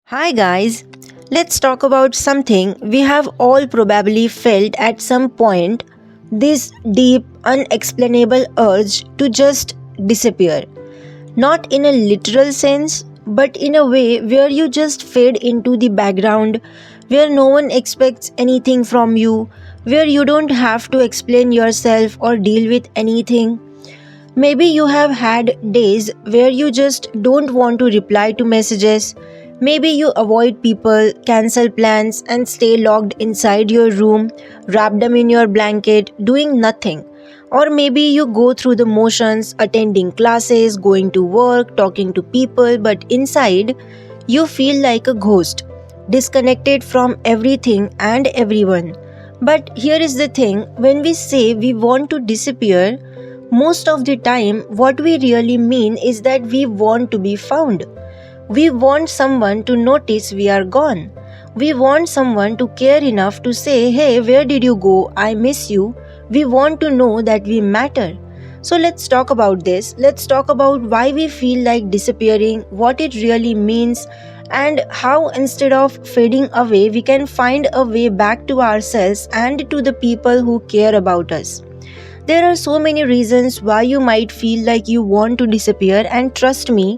Hi guys, let's talk about something we have all probably felt at some point, this deep, unexplainable urge to just disappear. Not in a literal sense, but in a way where you just fade into the background, where no one expects anything from you, where you don't have to explain yourself or deal with anything. Maybe you have had days where you just don't want to reply to messages. Maybe you avoid people, cancel plans, and stay locked inside your room, wrap them in your blanket, doing nothing. Or maybe you go through the motions, attending classes, going to work, talking to people, but inside you feel like a ghost, disconnected from everything and everyone. But here is the thing, when we say we want to disappear, most of the time, what we really mean is that we want to be found. We want someone to notice we are gone. We want someone to care enough to say, "Hey, where did you go? I miss you." We want to know that we matter. So let's talk about this. Let's talk about why we feel like disappearing, what it really means, and how instead of fading away, we can find a way back to ourselves and to the people who care about us. There are so many reasons why you might feel like you want to disappear, and trust me,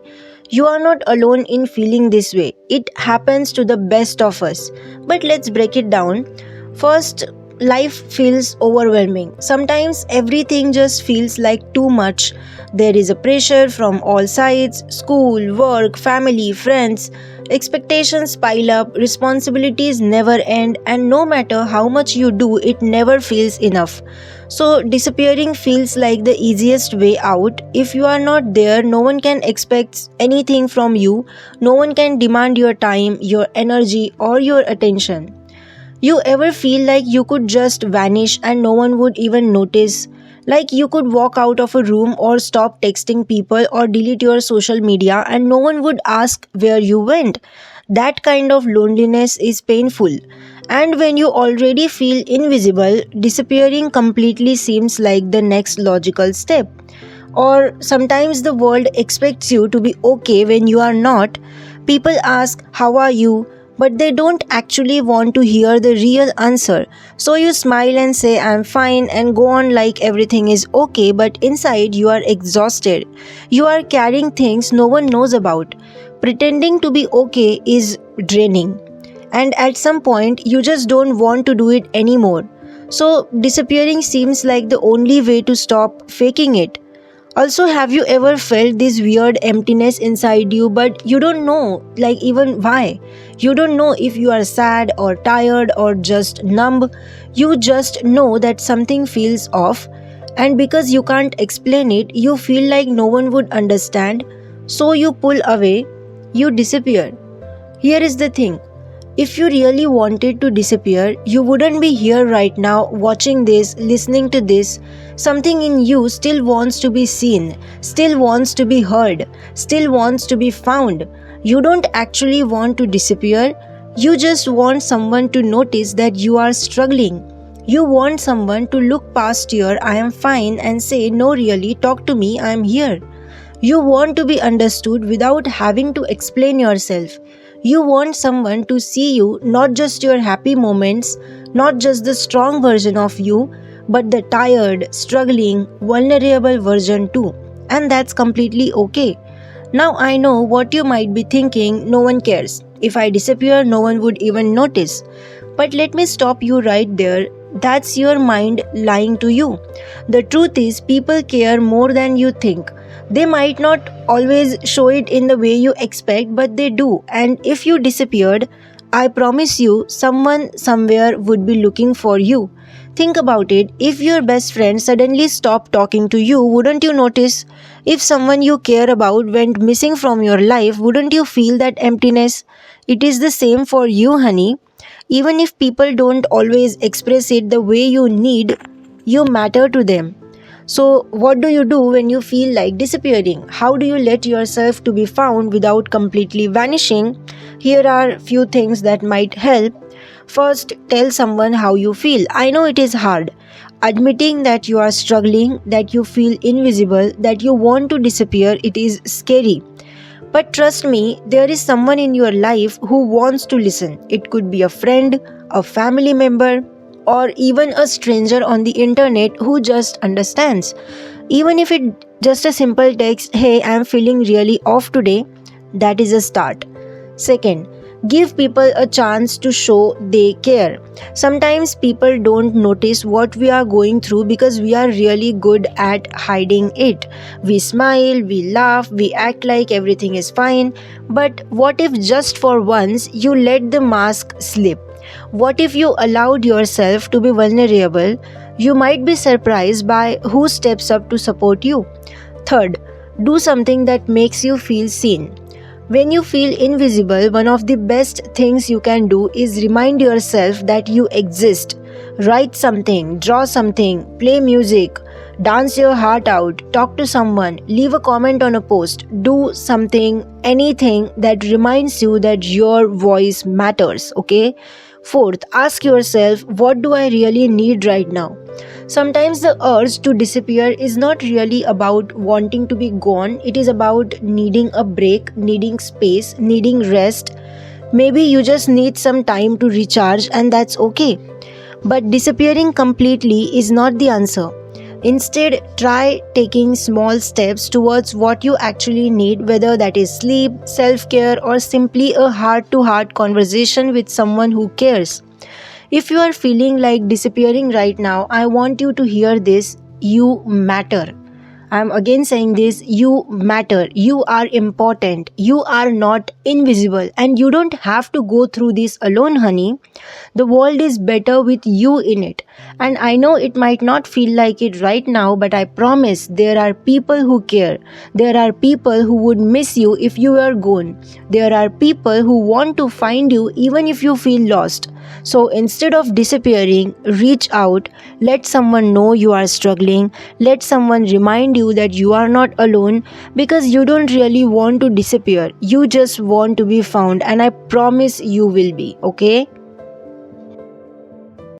you are not alone in feeling this way. It happens to the best of us. But let's break it down. First, life feels overwhelming. Sometimes everything just feels like too much. There is a pressure from all sides: school, work, family, friends. Expectations pile up, responsibilities never end, and no matter how much you do, it never feels enough. So, disappearing feels like the easiest way out. If you are not there, no one can expect anything from you, no one can demand your time, your energy, or your attention. You ever feel like you could just vanish and no one would even notice? Like you could walk out of a room or stop texting people or delete your social media and no one would ask where you went. That kind of loneliness is painful. And when you already feel invisible, disappearing completely seems like the next logical step. Or sometimes the world expects you to be okay when you are not. People ask, "How are you?" but they don't actually want to hear the real answer. So you smile and say, "I'm fine," and go on like everything is okay, but inside you are exhausted. You are carrying things no one knows about. Pretending to be okay is draining. And at some point, you just don't want to do it anymore. So disappearing seems like the only way to stop faking it. Also, have you ever felt this weird emptiness inside you, but you don't know, like, even why? You don't know if you are sad or tired or just numb. You just know that something feels off, and because you can't explain it, you feel like no one would understand. So you pull away, you disappear. Here is the thing. If you really wanted to disappear, you wouldn't be here right now watching this, listening to this. Something in you still wants to be seen, still wants to be heard, still wants to be found. You don't actually want to disappear. You just want someone to notice that you are struggling. You want someone to look past your "I am fine" and say, "No, really, talk to me, I am here." You want to be understood without having to explain yourself. You want someone to see you, not just your happy moments, not just the strong version of you, but the tired, struggling, vulnerable version too. And that's completely okay. Now I know what you might be thinking: no one cares. If I disappear, no one would even notice. But let me stop you right there. That's your mind lying to you. The truth is, people care more than you think. They might not always show it in the way you expect, but they do. And if you disappeared, I promise you, someone somewhere would be looking for you. Think about it. If your best friend suddenly stopped talking to you, wouldn't you notice? If someone you care about went missing from your life, wouldn't you feel that emptiness? It is the same for you, honey. Even if people don't always express it the way you need, you matter to them. So, what do you do when you feel like disappearing? How do you let yourself to be found without completely vanishing? Here are few things that might help. First, tell someone how you feel. I know it is hard. Admitting that you are struggling, that you feel invisible, that you want to disappear, it is scary. But trust me, there is someone in your life who wants to listen. It could be a friend, a family member, or even a stranger on the internet who just understands. Even if it just a simple text, hey, I'm feeling really off today, that is a start. Second, give people a chance to show they care. Sometimes people don't notice what we are going through because we are really good at hiding it. We smile, we laugh, we act like everything is fine. But what if just for once you let the mask slip? What if you allowed yourself to be vulnerable? You might be surprised by who steps up to support you. Third, do something that makes you feel seen. When you feel invisible, one of the best things you can do is remind yourself that you exist. Write something, draw something, play music, dance your heart out, talk to someone, leave a comment on a post, do something, anything that reminds you that your voice matters, okay? Fourth, ask yourself, what do I really need right now? Sometimes the urge to disappear is not really about wanting to be gone. It is about needing a break, needing space, needing rest. Maybe you just need some time to recharge, and that's okay. But disappearing completely is not the answer. Instead, try taking small steps towards what you actually need, whether that is sleep, self-care, or simply a heart-to-heart conversation with someone who cares. If you are feeling like disappearing right now, I want you to hear this. You matter. I am again saying this. You matter. You are important. You are not invisible. And you don't have to go through this alone, honey. The world is better with you in it. And I know it might not feel like it right now, but I promise there are people who care. There are people who would miss you if you were gone. There are people who want to find you even if you feel lost. So instead of disappearing, reach out, let someone know you are struggling, let someone remind you that you are not alone, because you don't really want to disappear. You just want to be found, and I promise you will be, okay?